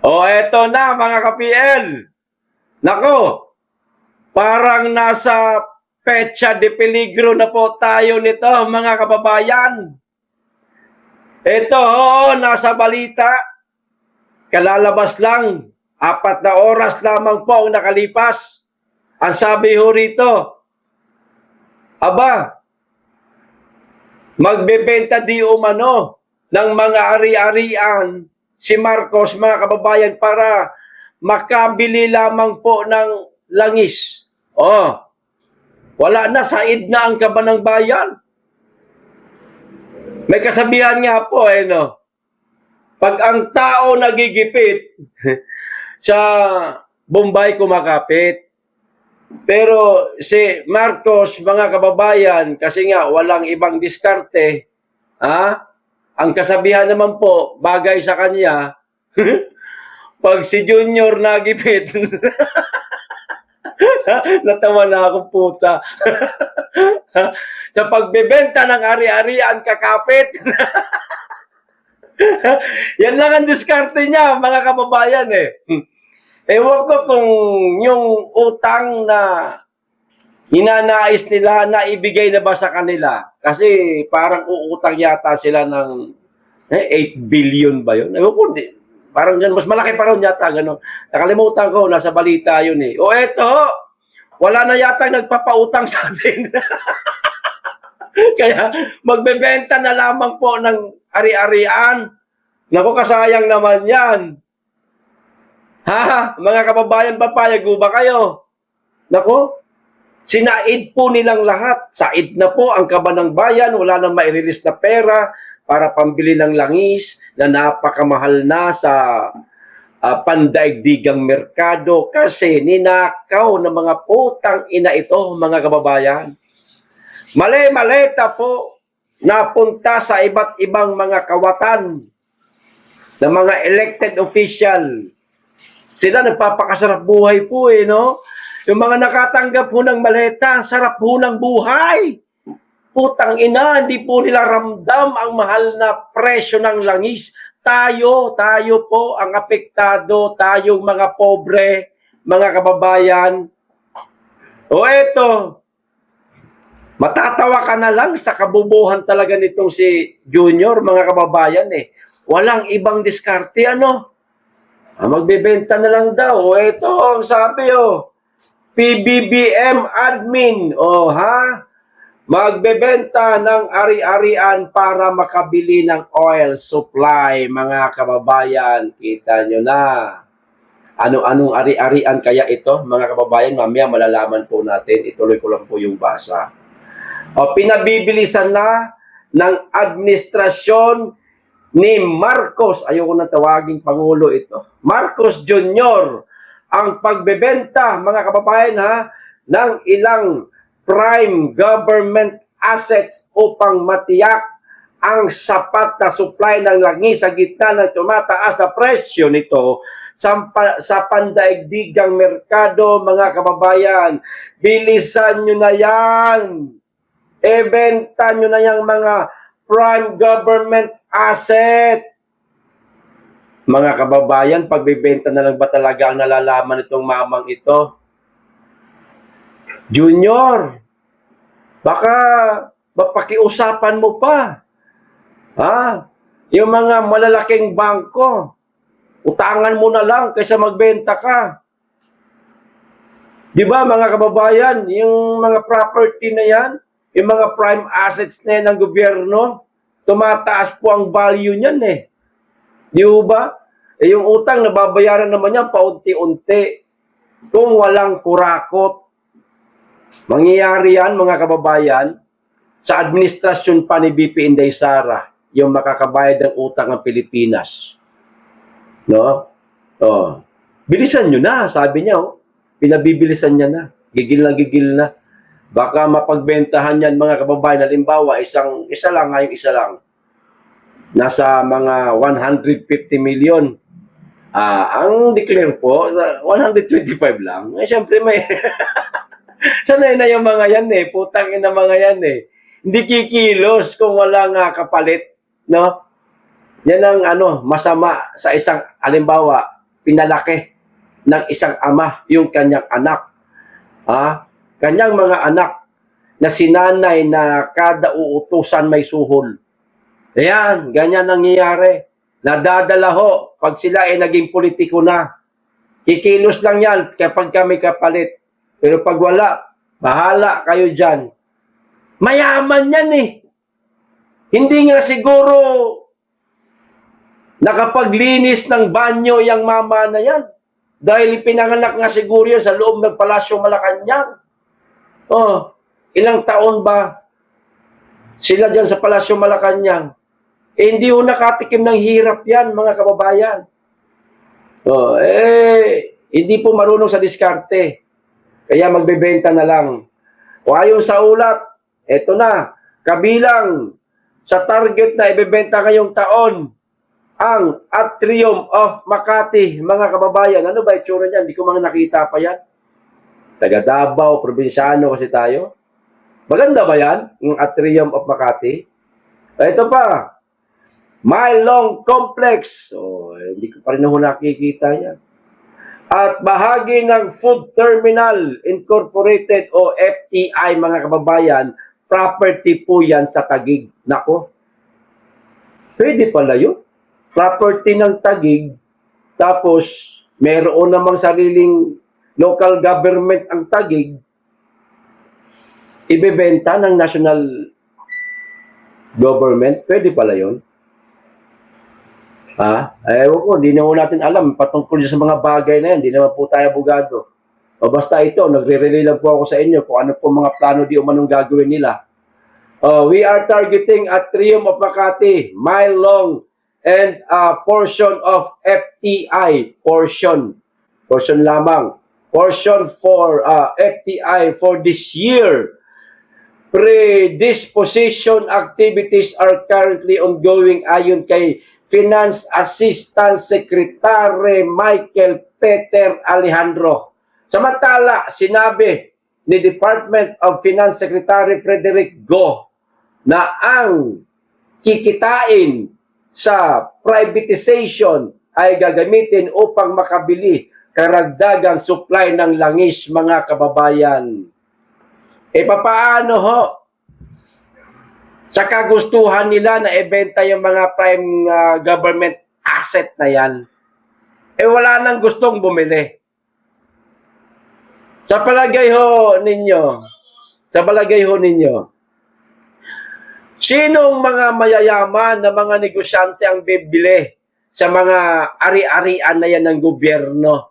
O eto na mga ka-PL. Nako, parang nasa petsa de peligro na po tayo nito mga kababayan. Ito, nasa balita. Kalalabas lang, 4 na oras lamang po ang nakalipas. Ang sabi ho rito, aba, magbebenta di umano ng mga ari-arian si Marcos, mga kababayan, para makabili lamang po ng langis. Wala na, said na ang kaban ng bayan. May kasabihan nga po, no? Pag ang tao nagigipit, sa Bombay kumakapit. Pero si Marcos, mga kababayan, kasi nga walang ibang diskarte, ang kasabihan naman po, bagay sa kanya, pag si Junior nagipit, natawa na akong puta. Sa pagbebenta ng ari-arian, kakapit. Yan lang ang diskarte niya, mga kababayan Ewan ko kung yung utang na ninanais nila na ibigay na ba sa kanila. Kasi parang uutang yata sila ng 8 billion ba yun? Ewan ko, parang ganun, mas malaki pa rin yata, gano'n. Nakalimutan ko, nasa balita yun O eto, wala na yata nagpapautang sa atin. Kaya magbebenta na lamang po ng ari-arian. Naku, kasayang naman yan. Mga kababayan, papayag ba kayo? Naku, sinaid po nilang lahat. Said na po ang kaban ng bayan, wala nang mai-release na pera para pambili ng langis na napakamahal na sa pandaigdigang merkado kasi ninakaw ng mga putang ina ito, mga kababayan. Mali-maleta po napunta sa iba't ibang mga kawatan ng mga elected official. Sila nagpapakasarap buhay po no? Yung mga nakatanggap po ng maleta, sarap po ng buhay. Putang ina, hindi po nila ramdam ang mahal na presyo ng langis. Tayo po ang apektado, tayong mga pobre, mga kababayan. Eto, matatawa ka na lang sa kabubuhan talaga nitong si Junior, mga kababayan Walang ibang diskarte, magbebenta na lang daw. Ito ang sabi, PBBM admin, magbebenta ng ari-arian para makabili ng oil supply, mga kababayan. Kita nyo na. Ano-anong ari-arian kaya ito, mga kababayan? Mamaya malalaman po natin. Ituloy ko lang po yung basa. Pinabibilisan na ng administrasyon ni Marcos, ayoko na tawaging Pangulo ito, Marcos Jr., ang pagbebenta, mga kababayan ng ilang prime government assets upang matiyak ang sapat na supply ng langis sa gitna ng tumataas na presyo nito sa pandaigdigang merkado, mga kababayan. Bilisan nyo na yan. Ibenta nyo na yung mga prime government asset. Mga kababayan, pagbibenta na lang ba talaga ang nalalaman itong mamang ito? Junior, baka mapakiusapan mo pa. Yung mga malalaking bangko, utangan mo na lang kaysa magbenta ka. Di ba, mga kababayan, yung mga property na yan, yung mga prime assets na yan ng gobyerno, tumataas po ang value niyan Di ba? Yung utang, nababayaran naman yan paunti-unti. Kung walang kurakot. Mangyayari yan, mga kababayan, sa administrasyon pa ni BP Inday Sara, yung makakabayad ng utang ng Pilipinas. No? Bilisan nyo na, sabi niya. Pinabibilisan niya na. Gigil na. Baka mapagbentahan yan, mga kababayan. Halimbawa, isa lang. Nasa mga 150 million. Ang declare po, 125 lang. Siyempre may... Sanay na yung mga yan Putang ina mga yan Hindi kikilos kung wala nga kapalit. No? Yan ang masama sa isang, halimbawa, pinalaki ng isang ama yung kanyang anak. Kanyang mga anak na sinanay na kada uutusan may suhol. Ayan, ganyan nangyayari. Nadadala ho pag sila ay naging politiko na. Kikilos lang yan kapag kami kapalit. Pero pag wala, bahala kayo dyan. Mayaman yan eh. Hindi nga siguro nakapaglinis ng banyo yung mama na yan. Dahil pinanganak nga siguro yan sa loob ng Palasyo Malacanang. Ilang taon ba sila dyan sa Palasyo Malacanang? Hindi ho nakatikim ng hirap yan, mga kababayan. Hindi po marunong sa diskarte. Kaya magbebenta na lang. O ayon sa ulat, eto na, kabilang sa target na ibebenta ngayong taon, ang Atrium of Makati, mga kababayan. Ano ba itsura niyan? Hindi ko mga nakita pa yan. Taga Davao, probinsyano kasi tayo. Maganda ba yan? Yung Atrium of Makati? Ito pa, Mylong Complex. Hindi ko pa rin ako nakikita yan. At bahagi ng Food Terminal Incorporated o FTI, mga kababayan, property po yan sa Taguig. Nako, pwede pala yun. Property ng Taguig, tapos meron namang sariling local government ang Taguig, ibebenta ng national government. Pwede pala yun. Ewan ko, hindi naman natin alam patungkol sa mga bagay na yan. Hindi naman po tayo abogado. Basta ito, nagre-relay lang po ako sa inyo kung ano po mga plano di umanong gagawin nila. We are targeting Atrium of Makati, Mylong, and a portion of FTI, portion lamang, portion for FTI for this year. Predisposition activities are currently ongoing ayon kay Finance Assistant Secretary Michael Peter Alejandro. Samantala, sinabi ni Department of Finance Secretary Frederick Go na ang kikitain sa privatization ay gagamitin upang makabili karagdagang supply ng langis, mga kababayan. Papaano ho? Sa kagustuhan nila na ibenta yung mga prime government asset na yan, wala nang gustong bumili. Sa palagay ho ninyo, sinong mga mayayaman na mga negosyante ang bibili sa mga ari-arian na yan ng gobyerno?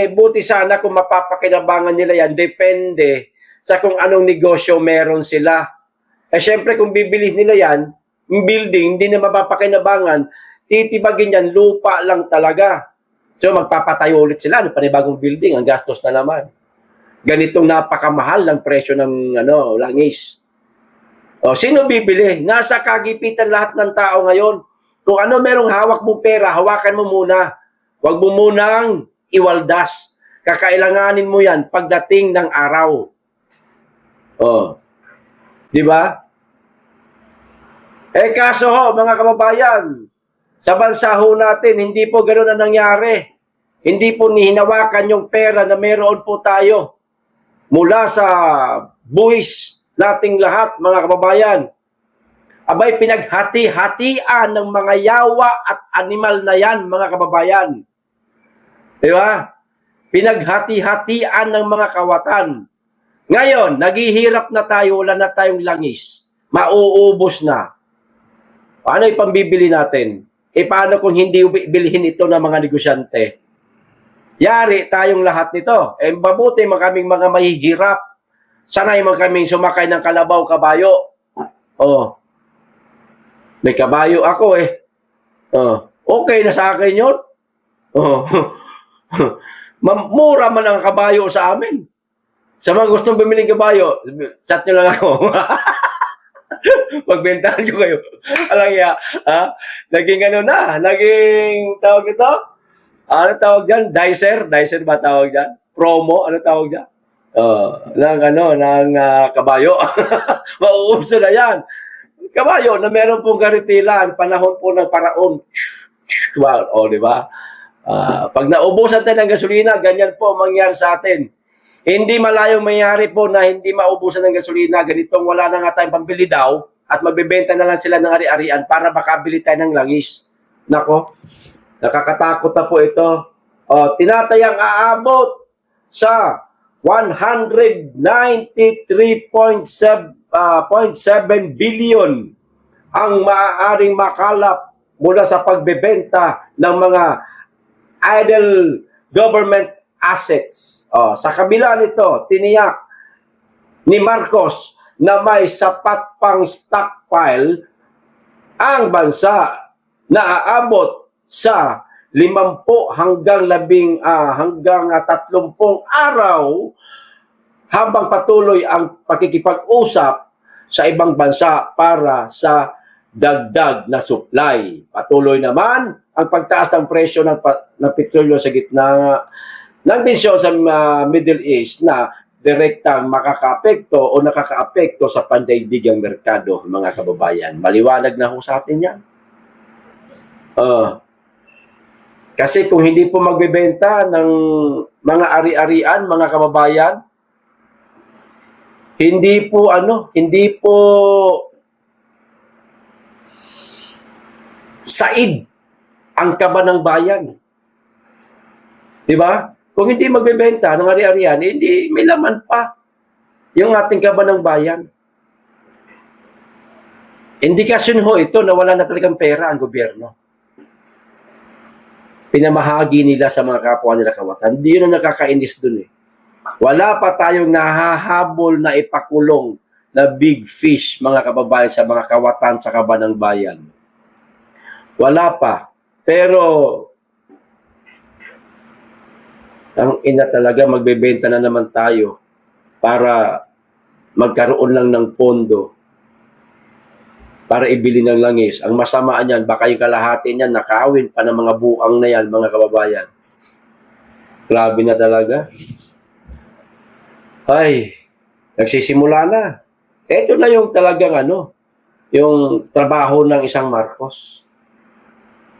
Buti sana kung mapapakinabangan nila yan, depende sa kung anong negosyo meron sila. Siyempre kung bibili nila yan, yung building, hindi na mapapakinabangan, titibagin yan, lupa lang talaga. So magpapatayo ulit sila ng panibagong building, ang gastos na naman. Ganitong napakamahal ng presyo ng langis. Sino bibili? Nasa kagipitan lahat ng tao ngayon. Kung ano merong hawak mong pera, hawakan mo muna. Huwag mo munang iwaldas. Kakailanganin mo yan pagdating ng araw. Di ba? Kaso ho, mga kababayan, sa bansa ho natin, hindi po ganoon ang nangyari. Hindi po hinawakan yung pera na meron po tayo mula sa buwis nating lahat, mga kababayan. Abay, pinaghati-hatian ng mga yawa at animal na yan, mga kababayan. Di ba? Pinaghati-hatian ng mga kawatan. Ngayon, naghihirap na tayo, wala na tayong langis. Mauubos na. Paano ipambibili natin? Paano kung hindi bilihin ito ng mga negosyante? Yari tayong lahat nito. Mabuti kaming mga mahihirap. Sanay kaming sumakay ng kalabaw, kabayo. May kabayo ako okay na sa akin yun. Mura man ang kabayo sa amin. Sa mga gustong bumiling kabayo, chat nyo lang ako. Magbentahan ko kayo. Alang naging naging tawag ito? Ano tawag dyan? Dicer? Dicer ba tawag dyan? Promo? Ano tawag dyan? Ng kabayo. Mauuso na yan. Kabayo na meron pong karitilan, panahon po ng paraon. Wow, di ba? Pag naubusan tayo ng gasolina, ganyan po ang mangyari sa atin. Hindi malayong mangyari po na hindi maubusan ng gasolina, ganitong wala na nga tayong pambili daw at magbebenta na lang sila ng ari-arian para makabili tayo ng langis. Nako, nakakatakot na po ito. Tinatayang aabot sa 193.7 billion ang maaaring makalap mula sa pagbebenta ng mga idle government assets. Sa kabila nito, tiniyak ni Marcos na may sapat pang stockpile ang bansa na aabot sa 50 hanggang 30 araw habang patuloy ang pakikipag-usap sa ibang bansa para sa dagdag na supply. Patuloy naman ang pagtaas ng presyo ng petrolyo sa gitna ng tensyon sa Middle East na direktang makakaapekto o nakakaapekto sa pandaigdigang merkado, mga kababayan. Maliwanag na ho sa atin yan. Kasi kung hindi po magbebenta ng mga ari-arian, mga kababayan, hindi po said ang kaba ng bayan. Di ba? Kung hindi magbebenta ng ari-arian, hindi may laman pa yung ating kaba ng bayan. Indikasyon ho ito na wala na talagang pera ang gobyerno. Pinamahagi nila sa mga kapwa nila kawatan. Hindi yun ang nakakainis dun eh. Wala pa tayong nahahabol na ipakulong na big fish, mga kababayan, sa mga kawatan sa kaba ng bayan. Wala pa. Pero ang ina talaga, magbebenta na naman tayo para magkaroon lang ng pondo para ibili ng langis. Ang masama niyan, baka yung kalahati niyan, nakawin pa ng mga buang na yan, mga kababayan. Grabe na talaga. Ay, nagsisimula na. Ito na yung talagang yung trabaho ng isang Marcos.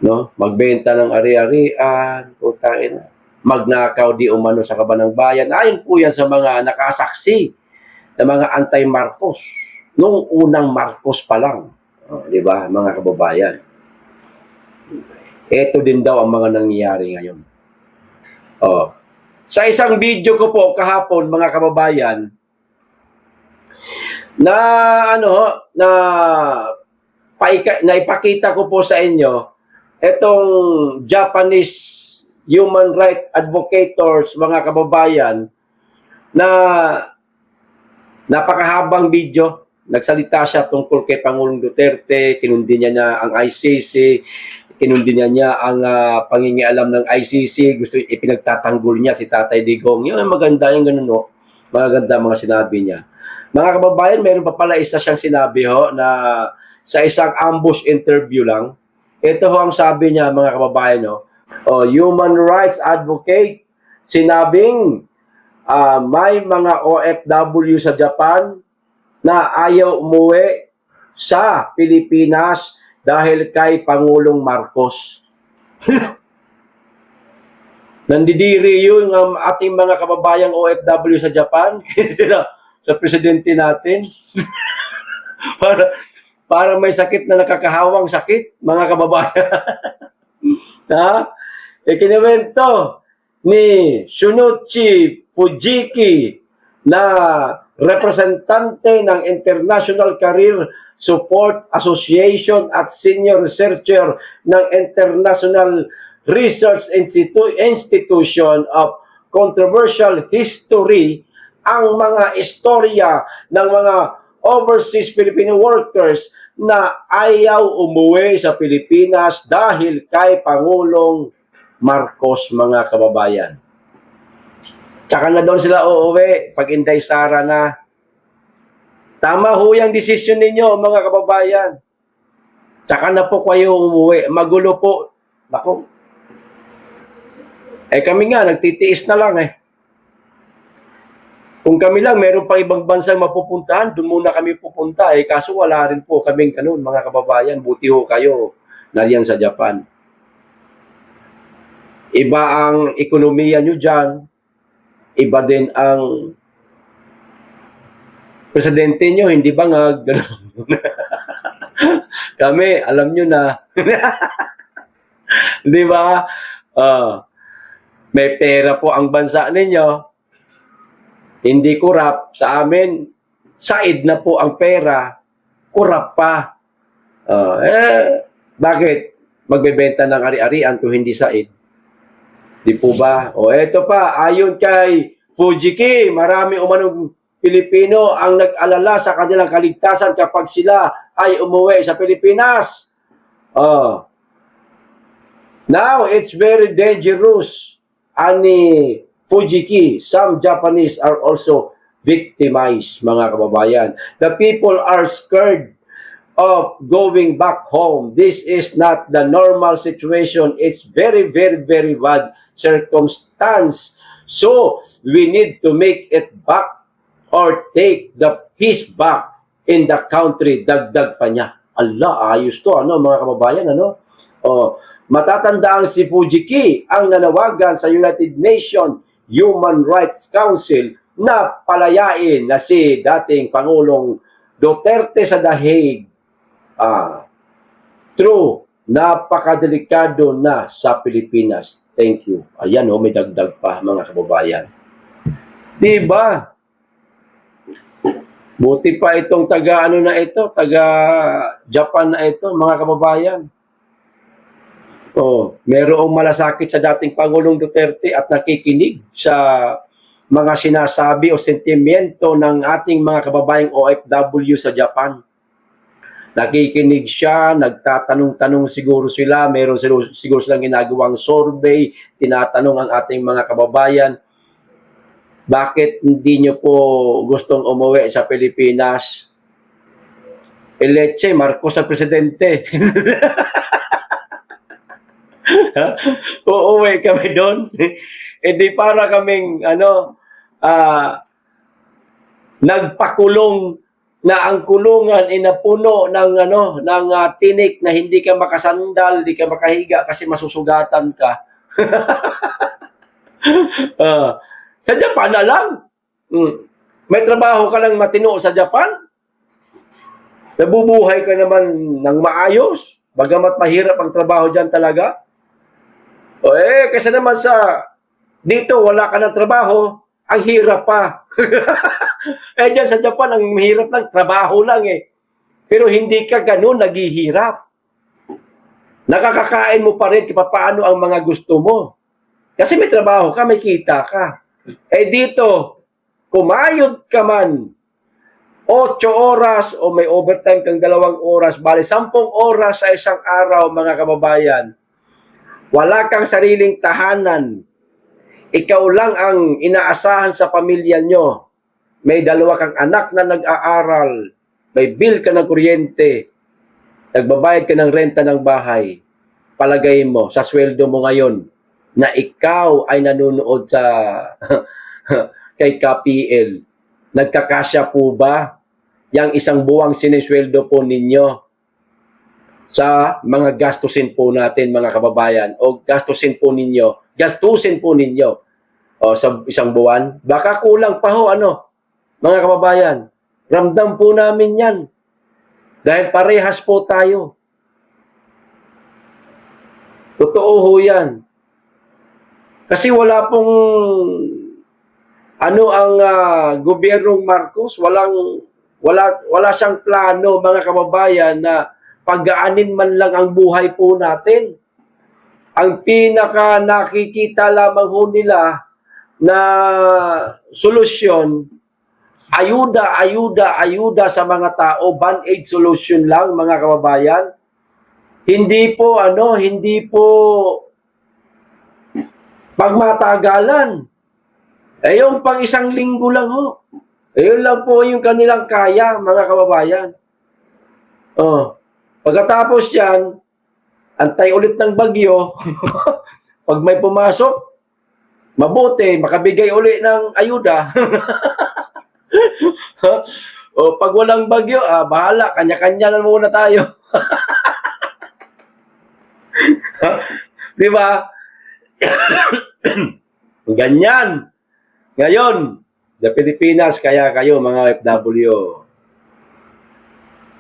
No? Magbenta ng ari-arian, putain, magnakaw di umano sa kaba ng bayan. Ayon po yan sa mga nakasaksi na mga anti-Marcos. Nung unang Marcos pa lang. Di ba, mga kababayan? Ito din daw ang mga nangyayari ngayon. Sa isang video ko po kahapon, mga kababayan, na ipakita ko po sa inyo itong Japanese human rights advocates, mga kababayan, na napakahabang video. Nagsalita siya tungkol kay Pangulong Duterte, kinundi niya ang ICC, kinundi niya ang pangingialam ng ICC, gusto ipinagtatanggol niya si Tatay Digong. Yun, maganda yung ganun, no? Maganda mga sinabi niya. Mga kababayan, meron pa pala isa siyang sinabi na sa isang ambush interview lang. Ito ho ang sabi niya, mga kababayan, no? Human rights advocate, sinabing may mga OFW sa Japan na ayaw umuwi sa Pilipinas dahil kay Pangulong Marcos. Nandidiri yun ang ating mga kababayang OFW sa Japan sa presidente natin. para may sakit na nakakahawang sakit, mga kababayan. Ikinewento ni Shunichi Fujiki na representante ng International Career Support Association at senior researcher ng International Research Institution of Controversial History ang mga istorya ng mga overseas Filipino workers na ayaw umuwi sa Pilipinas dahil kay Pangulong Marcos, mga kababayan. Tsaka na doon sila uuwi pag Inday Sara na. Tama ho yung desisyon ninyo, mga kababayan. Tsaka na po kayo umuwi. Magulo po. Bako. Kami nga, nagtitiis na lang Kung kami lang, meron pang ibang bansang mapupuntahan, doon muna kami pupunta. Kaso wala rin po kaming ganun, mga kababayan. Buti ho kayo nariyan sa Japan. Iba ang ekonomiya nyo dyan. Iba din ang presidente nyo, hindi bangag. Kami, alam nyo na. Di ba? May pera po ang bansa ninyo. Hindi kurap. Sa amin, said na po ang pera. Kurap pa. Bakit? Magbebenta ng ari-arian kung hindi said. Di po ba? Eto pa, ayon kay Fujiki, marami umanong Pilipino ang nag-alala sa kanilang kaligtasan kapag sila ay umuwi sa Pilipinas. Now, it's very dangerous. Ani Fujiki, some Japanese are also victimized, mga kababayan. The people are scared of going back home. This is not the normal situation. It's very, very, very bad circumstance. So, we need to make it back or take the peace back in the country. Dagdag pa niya. Allah, ayos to, mga kababayan, matatandaan si Fujiki ang nanawagan sa United Nations Human Rights Council na palayain na si dating Pangulong Duterte sa The Hague. True, napakadelikado na sa Pilipinas. Thank you. Ayan, may dagdag pa, mga kababayan. Diba? Buti pa itong taga Japan na ito, mga kababayan. Merong malasakit sa dating Pangulong Duterte at nakikinig sa mga sinasabi o sentimento ng ating mga kababayang OFW sa Japan. Nakikinig siya, nagtatanong-tanong siguro sila, meron siguro silang ginagawang survey, tinatanong ang ating mga kababayan, bakit hindi nyo po gustong umuwi sa Pilipinas? Leche, Marcos ang presidente. Uuwi kami doon. Hindi para kaming nagpakulong na ang kulungan inapuno ng tinik na hindi ka makasandal, hindi ka makahiga kasi masusugatan ka. Sa Japan na lang. May trabaho ka lang matino sa Japan. Nabubuhay ka naman ng maayos. Bagamat mahirap ang trabaho dyan talaga. Kasi naman dito wala ka ng trabaho, ang hirap pa. Dyan sa Japan, ang mahirap lang, trabaho lang Pero hindi ka ganun naghihirap. Nakakakain mo pa rin paano ang mga gusto mo. Kasi may trabaho ka, may kita ka. Dito, kumayod ka man, 8 oras o may overtime kang 2 oras, bali 10 oras sa isang araw, mga kababayan. Wala kang sariling tahanan. Ikaw lang ang inaasahan sa pamilya nyo. May 2 kang anak na nag-aaral. May bill ka ng kuryente. Nagbabayad ka ng renta ng bahay. Palagay mo, sa sweldo mo ngayon, na ikaw ay nanonood sa kay KPL. Nagkakasya po ba yang isang buwang sinisweldo po ninyo sa mga gastusin po natin, mga kababayan, o gastusin po ninyo sa isang buwan? Baka kulang pa ho, mga kababayan. Ramdam po namin yan. Dahil parehas po tayo. Totoo ho yan. Kasi wala pong ang gobyernong Marcos, wala siyang plano, mga kababayan, na pagaanin man lang ang buhay po natin. Ang pinaka nakikita lamang ho nila na solusyon, ayuda sa mga tao, band-aid solution lang, mga kababayan. Hindi po pagmatagalan. Yung pang 1 linggo lang ho. Yun lang po yung kanilang kaya, mga kababayan. Pagkatapos yan, antay ulit ng bagyo. Pag may pumasok, mabuti, makabigay ulit ng ayuda. Pag walang bagyo, bahala, kanya-kanya na muna tayo. Di ba? Ganyan. Ngayon, sa Pilipinas, kaya kayo mga OFW,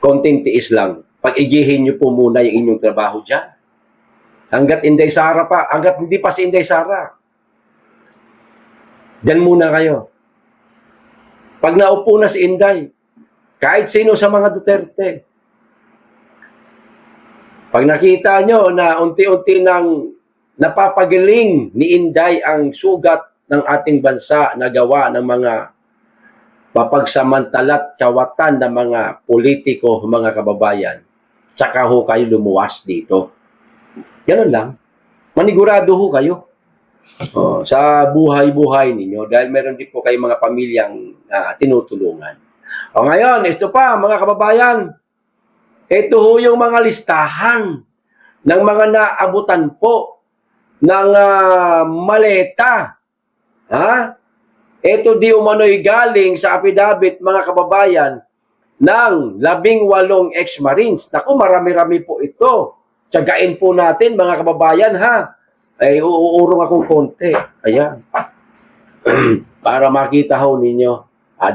konting tiis lang. Pag-igihin nyo po muna yung inyong trabaho dyan. Hanggat Inday Sara pa, hanggat hindi pa si Inday Sara. Diyan muna kayo. Pag naupo na si Inday, kahit sino sa mga Duterte, pag nakita nyo na unti-unti nang napapagaling ni Inday ang sugat ng ating bansa na gawa ng mga mapagsamantalat kawatan ng mga politiko, mga kababayan, tsaka ho kayo lumuwas dito. Ganun lang. Manigurado ho kayo sa buhay-buhay ninyo dahil meron din po kayong mga pamilyang tinutulungan. Ngayon, ito pa mga kababayan, ito ho yung mga listahan ng mga naabutan po ng maleta. Ito di umano'y galing sa affidavit mga kababayan ng 18 ex-marines. Naku, marami-rami po ito. Tiyagain po natin mga kababayan ha. Ay uurong akong konti. Ayan. Para makita ho ninyo.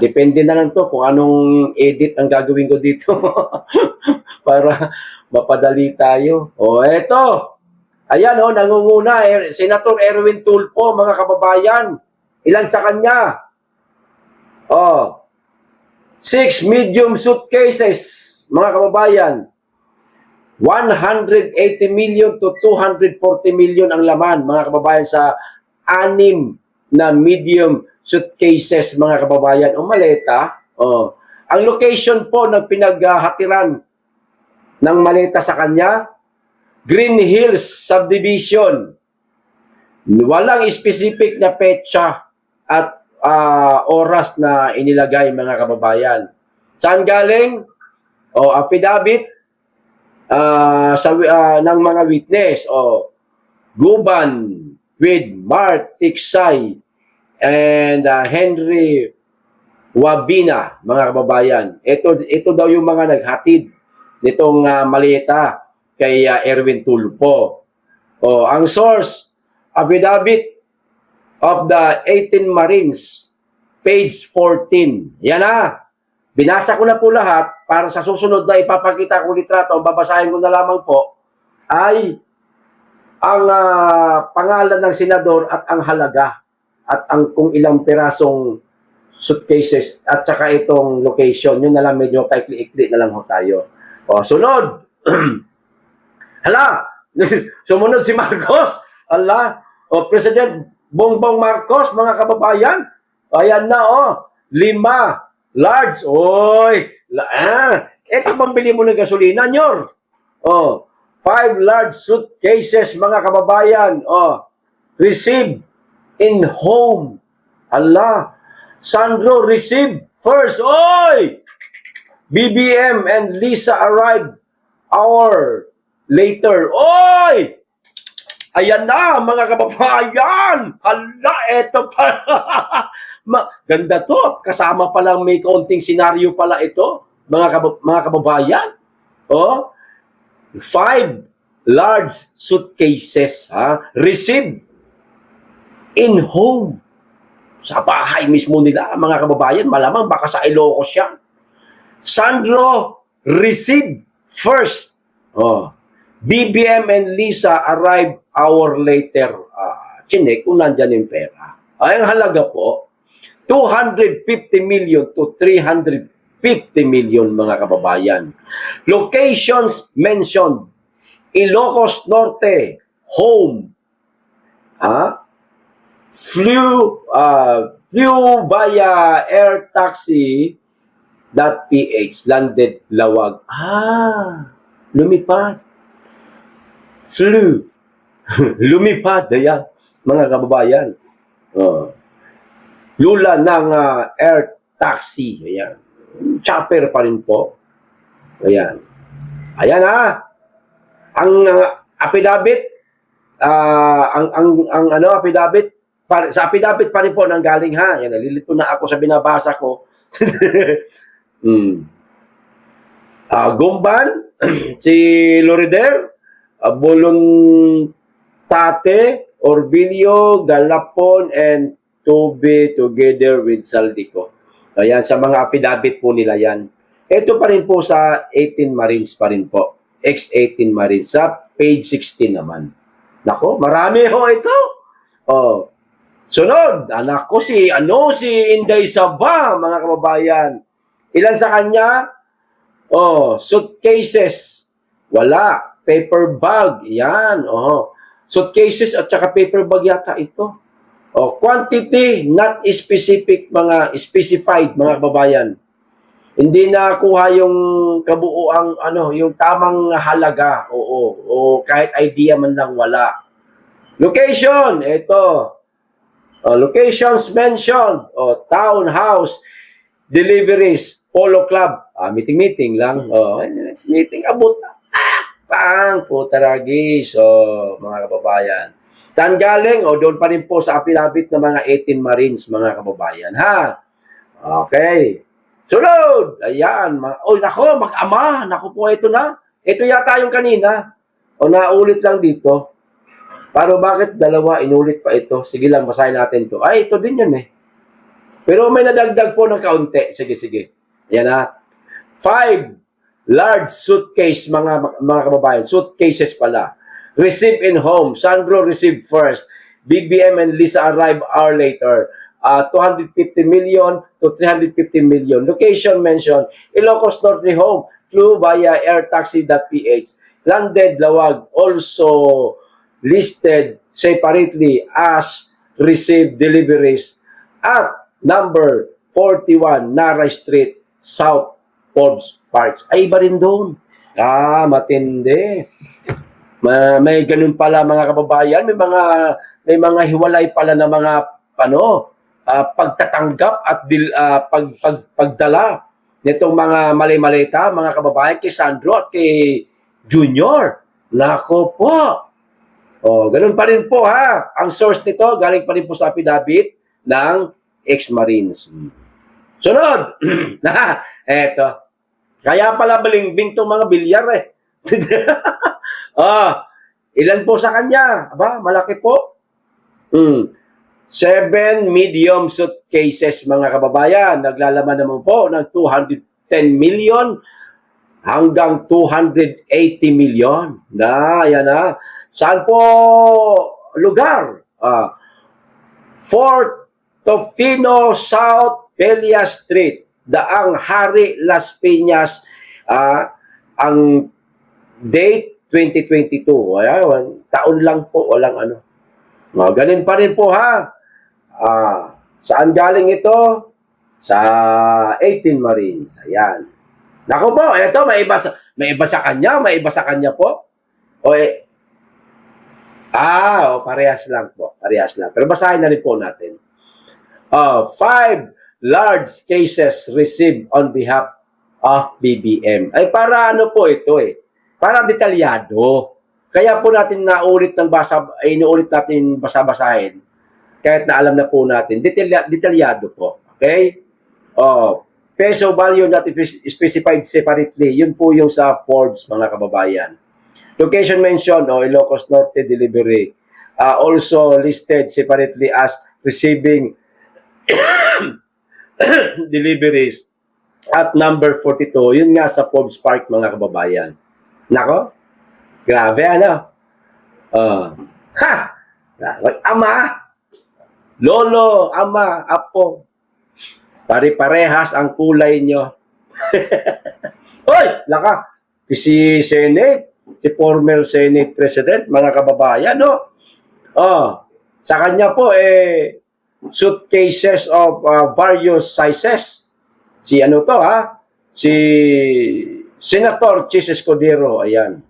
Depende na lang to kung anong edit ang gagawin ko dito. Para mapadali tayo. Eto. Ayan nangunguna. Senator Erwin Tulfo, mga kababayan. Ilan sa kanya? 6 medium suitcases, mga kababayan. 180 million to 240 million ang laman, mga kababayan, sa 6 na medium suitcases, mga kababayan, o maleta. Ang location po ng pinaghatiran ng maleta sa kanya, Green Hills Subdivision. Walang specific na petsa at oras na inilagay, mga kababayan. Saan galing? Affidavit ng mga witness. Guban with Mark Tiksay and Henry Wabina, mga kababayan. Ito daw yung mga naghatid nitong maleta kay Erwin Tulfo. Ang source, affidavit of the 18 Marines, page 14. Yan na. Binasa ko na po lahat para sa susunod na ipapakita kong litrato, babasahin ko na lamang po, ay ang pangalan ng senador at ang halaga at ang kung ilang pirasong suitcases at saka itong location. Yun na lang, medyo kaikli-ikli na lang ho tayo. Sunod. Hala, sumunod si Marcos. Hala, President Bongbong Marcos, mga kababayan. Ayan na, 5 large. Ito pambili mo ng gasolina, nyor. 5 large suitcases, mga kababayan. Receive in home. Allah. Sandro received first. BBM and Lisa arrived hour later. Ayan na, mga kababayan. Hala, eto pa. Ganda to. Kasama palang may kaunting senaryo pala ito, mga kababayan. 5 large suitcases, received in home. Sa bahay mismo nila, mga kababayan. Malamang baka sa Ilocos yan. Sandro received first. BBM and Lisa arrived hour later. Chinek kung nandyan yung pera. Ang halaga po, 250 million to 350 million, mga kababayan. Locations mentioned: Ilocos Norte, home. Flew via air taxi .ph, landed Lawag. Lumipad. Flew. Lumipad. Ayan, mga kababayan. Lula ng air taxi. Ayan. Chopper pa rin po. Ayan. Ayan ang affidavit, affidavit, sa affidavit pa rin po nang galing Yan, nalilito na ako sa binabasa ko. Gumban, si Lorider, Voluntate, Orbilio, Galapon, and Tobe together with Saldico. Ayan, sa mga affidavit po nila yan. Ito pa rin po sa 18 Marines pa rin po. X-18 Marines. Sa page 16 naman. Nako, marami ho ito. Oh. Sunod, anak ko si Inday Saba, mga kababayan. Ilan sa kanya? Oh, suitcases. Wala. Paper bag. Yan. Oh. Suitcases at saka paper bag yata ito. Oh, quantity not specified mga kababayan. Hindi na kuha yung kabuuang yung tamang halaga. Oo, o kahit idea man lang wala. Location, ito. Locations mentioned. Townhouse, deliveries, polo club. Meeting lang. Meeting abot. Pang putaragis. Mga kababayan. Saan galing? Doon pa rin po sa affidavit ng mga 18 Marines, mga kababayan. Ha? Okay. Sunod! Ayan. Nako, mag-ama. Nako po, ito na. Ito yata yung kanina. Naulit lang dito. Pero bakit dalawa, inulit pa ito? Sige lang, basahin natin to. Ay, ito din yun eh. Pero may nadagdag po ng kaunti. Sige. Ayan ha. 5 large suitcase, mga kababayan. Suitcases pala. Receive in home. Sandro received first. BBM and Lisa arrive hour later. 250 million to 350 million. Location mentioned. Ilocos Norte home. Flew via airtaxi.ph. Landed Lawag. Also listed separately as received deliveries at number 41 Naray Street, South Forbes Park. Ay, iba rin doon. Matindi. May ganun pala mga kababayan, may mga hiwalay pala na mga pagtatanggap at pagdala nitong mga mali-malita, mga kababayan kay Sandro at kay Junior. Nako po. Ganun pa rin po ha. Ang source nito galing pa rin po sa affidavit ng ex-Marines. Sunod. Eto. Kaya pala balingbing itong mga bilyar eh. Ilan po sa kanya? Malaki po. 7 medium suitcases mga kababayan. Naglalaman naman po ng 210 million hanggang 280 million. Yan na. Saan po lugar? Fort Tofino South Pelia Street. Daang Hari Las Piñas. Ang date 2022. Ayan, taon lang po, walang Ganun pa rin po ha. Saan galing ito? Sa 18 Marines. Ayan. Naku po, ito may iba sa kanya po. Parehas lang po. Parehas lang. Pero basahin na rin po natin. 5 large cases received on behalf of BBM. Ay, para po ito eh. Para detalyado. Kaya po natin inuulit natin basa-basahin. Kahit na alam na po natin. Detalyado po. Okay? Peso value not specified separately. Yun po yung sa Forbes, mga kababayan. Location mentioned, Ilocos Norte delivery. Also listed separately as receiving deliveries at number 42. Yun nga sa Forbes Park, mga kababayan. Nako, grabe ama, lolo, ama, apo, pare-parehas ang kulay nyo. Hoy, laka, si Senate, si former Senate President, mga kababayan, sa kanya po, suitcases of various sizes. Si si Senator Chis Escudero, ayan.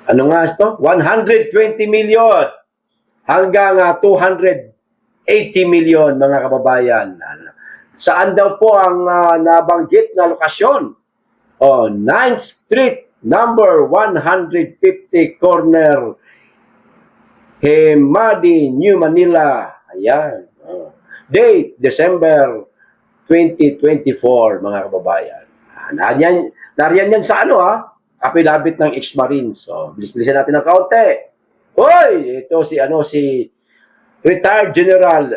Ano nga ito? 120 million hanggang 280 million, mga kababayan. Saan daw po ang nabanggit na lokasyon? 9th Street, number 150, corner Hemadi, New Manila. Ayan. Date, December 2024, mga kababayan. Nariyan yan sa affidavit ng ex-Marines. Bilis-bilisan natin ng kaunti. Oy, ito si retired General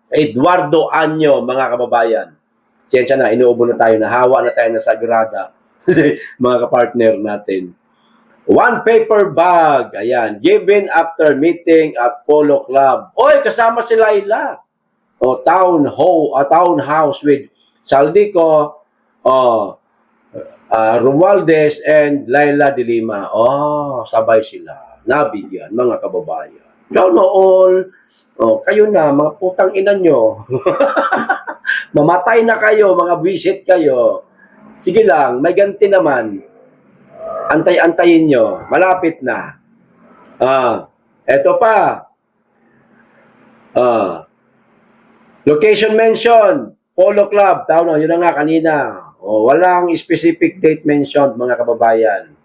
Eduardo Anyo, mga kababayan. Siyensya na, inuubo na tayo, nahawa na tayo na sagrada. Mga kapartner natin. One paper bag, ayan, given after meeting at Polo Club. Oy, kasama si Laila. Townhouse with Saldico, Romualdez, and Laila de Lima. Sabay sila. Nabigyan, mga kababayan. Down all, kayo na, mga putang ina nyo. Mamatay na kayo, mga visit kayo. Sige lang, may ganti naman. Antay-antayin nyo. Malapit na. Eto pa. Location mention. Polo Club. Yun na nga kanina. Walang specific date mentioned, mga kababayan.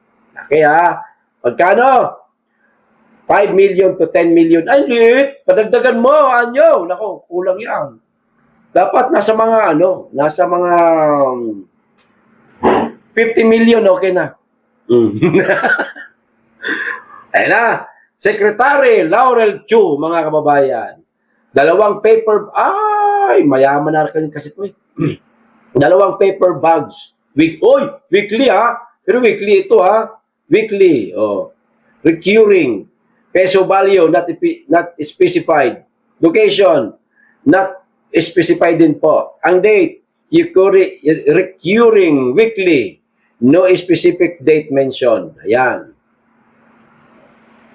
Kaya, magkano? 5 million to 10 million. Ay, lit! Padagdagan mo, anyo. Nako, kulang yan. Dapat nasa mga 50 million, okay na. Ayun na. Secretary Laurel Chu, mga kababayan. Dalawang paper, mayaman na kasi ito eh. Dalawang paper bags. Weekly ha. Pero weekly ito ha. Weekly. Recurring. Peso value, not specified. Location, not specified din po. Ang date, recurring weekly. No specific date mentioned. Ayan.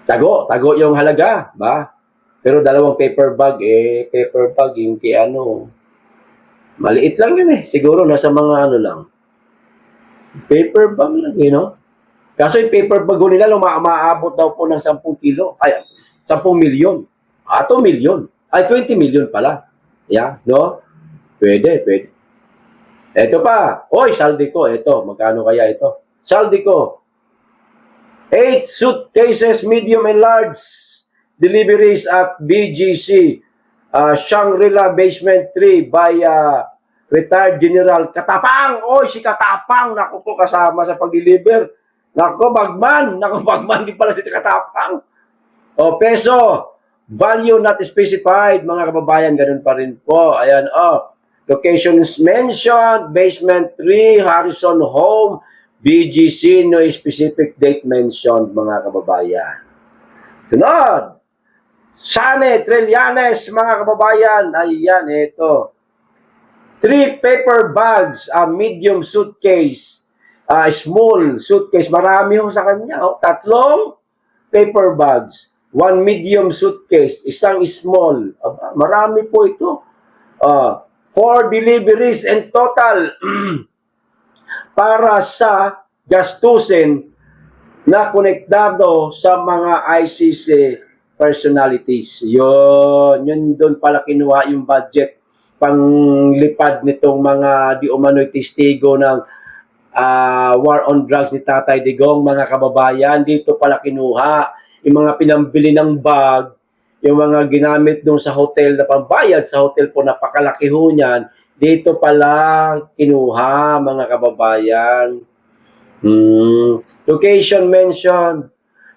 Tago yung halaga, ba? Pero dalawang paper bag, yung maliit lang yun eh. Siguro nasa mga lang. Paper bag lang, Kaso yung paper bag nila, umaabot daw po ng 10 kilo. 10 milyon. 2 milyon. 20 milyon pala. Yeah, no? Pwede. Ito pa. Saldico. Ito. Magkano kaya ito? Saldico. 8 suitcases, medium and large. Deliveries at BGC. Shangri-La Basement 3 by retired General Katapang. Si Katapang. Naku po, kasama sa pag-deliver. Naku, Bagman, di pala si Katapang. Peso. Value not specified. Mga kababayan, ganun pa rin po. Ayan, Locations mentioned, basement 3, Harrison Home, BGC, no specific date mentioned, mga kababayan. Sunod. Sane, Trillanes, mga kababayan. Ayan, ito. 3 paper bags, a medium suitcase, small suitcase. Marami sa kanya. 3 paper bags. 1 medium suitcase. Isang small. Marami po ito. 4 deliveries in total para sa gastusin na konektado sa mga ICC personalities. Yun doon pala kinuha yung budget panglipad nitong mga di umano'y testigo ng war on drugs ni Tatay Digong, mga kababayan. Dito pala kinuha yung mga pinambili ng bag, yung mga ginamit doon sa hotel na pambayad sa hotel po, napakalaki ho niyan. Dito pala kinuha, mga kababayan. Location mentioned,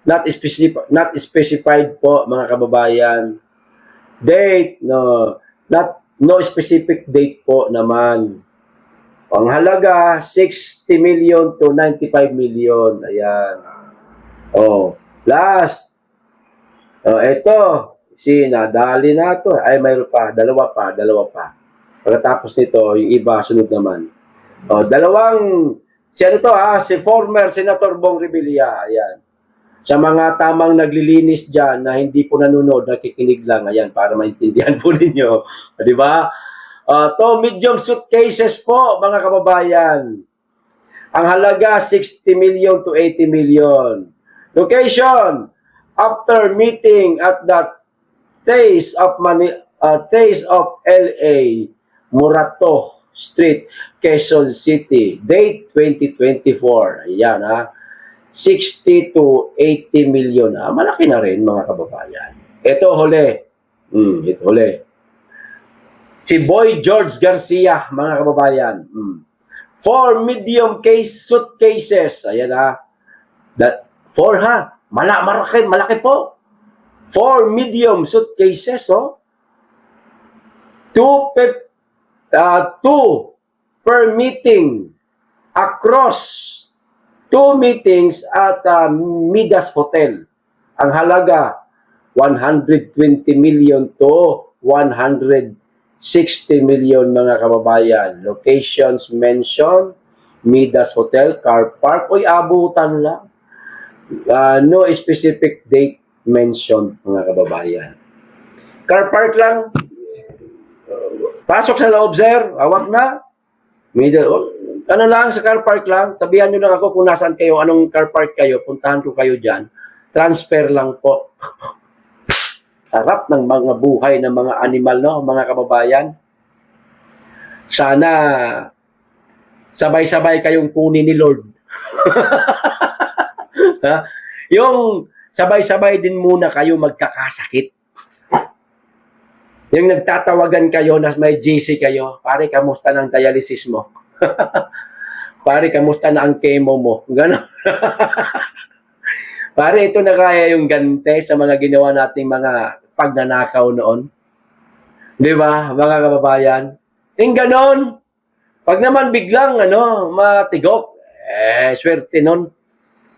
not specified po, mga kababayan. Date, no specific date po naman. Ang halaga, 60 million to 95 million. Ayan. Last. Ito. Nadali na ito. Mayroon pa. Dalawa pa. Pagkatapos nito, yung iba, sunod naman. Si former Senator Bong Revilla. Ayan. Sa mga tamang naglilinis dyan na hindi po nanonood, nakikinig lang. Ayan, para maintindihan po ninyo. Di ba? Medium suitcases po, mga kababayan. Ang halaga, 60 million to 80 million. Location, after meeting at the Taste of LA, Murato Street, Quezon City. Date 2024. Ayan 60 to 80 million. Malaki na rin, mga kababayan. Ito huli. Si Boy George Garcia, mga kababayan. 4 medium suitcases. Ayan 4 Malaki po. 4 medium suitcases, oh. 2 per meeting across 2 meetings at Midas Hotel. Ang halaga, 120 million to 160 million mga kababayan. Locations mentioned, Midas Hotel, car park. Uy, abutan lang. No specific date mentioned mga kababayan. Car park lang. Pasok sa loob, sir. Awag na. Ano lang, sa car park lang. Sabihan nyo lang ako kung nasaan kayo, anong car park kayo. Puntahan ko kayo dyan. Transfer lang po. Harap ng mga buhay ng mga animal, no? Mga kababayan. Sana sabay-sabay kayong kunin ni Lord. Ha? Yung sabay-sabay din muna kayo magkakasakit. Yung nagtatawagan kayo na may GC kayo, pare, kamusta ng dialysis mo? Pare, kamusta na ang chemo mo? Ganon. Pare, ito na kaya yung gante sa mga ginawa nating mga pagnanakaw noon. Di ba, mga kababayan? Yung ganon. Pag naman biglang matigok, swerte nun.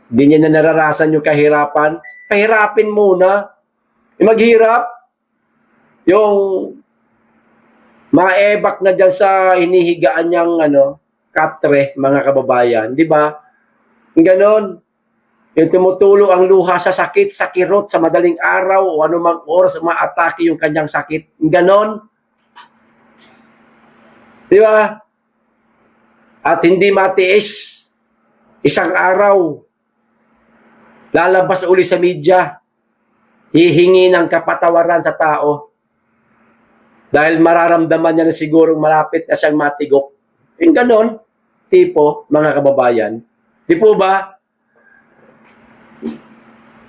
Hindi niya na nararasan yung kahirapan. Pahirapin muna. Maghirap. Yung maebak na dyan sa hinihigaan niyang katre, mga kababayan. Di ba? Ganon. Yung tumutulong ang luha sa sakit, sa kirot, sa madaling araw, o anumang oras maatake yung kanyang sakit. Ganon. Di ba? At hindi matiis. Isang araw, lalabas uli sa media, hihingi ng kapatawaran sa tao. Dahil mararamdaman niya na sigurong malapit na siyang matigok. Yung ganon, tipo, mga kababayan. Di po ba?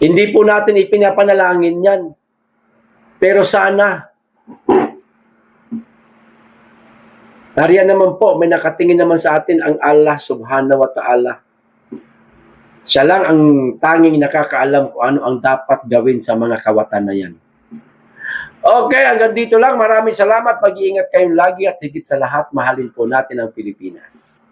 Hindi po natin ipinapanalangin yan. Pero sana, nariyan naman po, may nakatingin naman sa atin ang Allah subhanahu wa ta'ala. Siya lang ang tanging nakakaalam kung ano ang dapat gawin sa mga kawatan na yan. Okay, hanggang dito lang. Maraming salamat. Mag-iingat kayong lagi at higit sa lahat, mahalin po natin ang Pilipinas.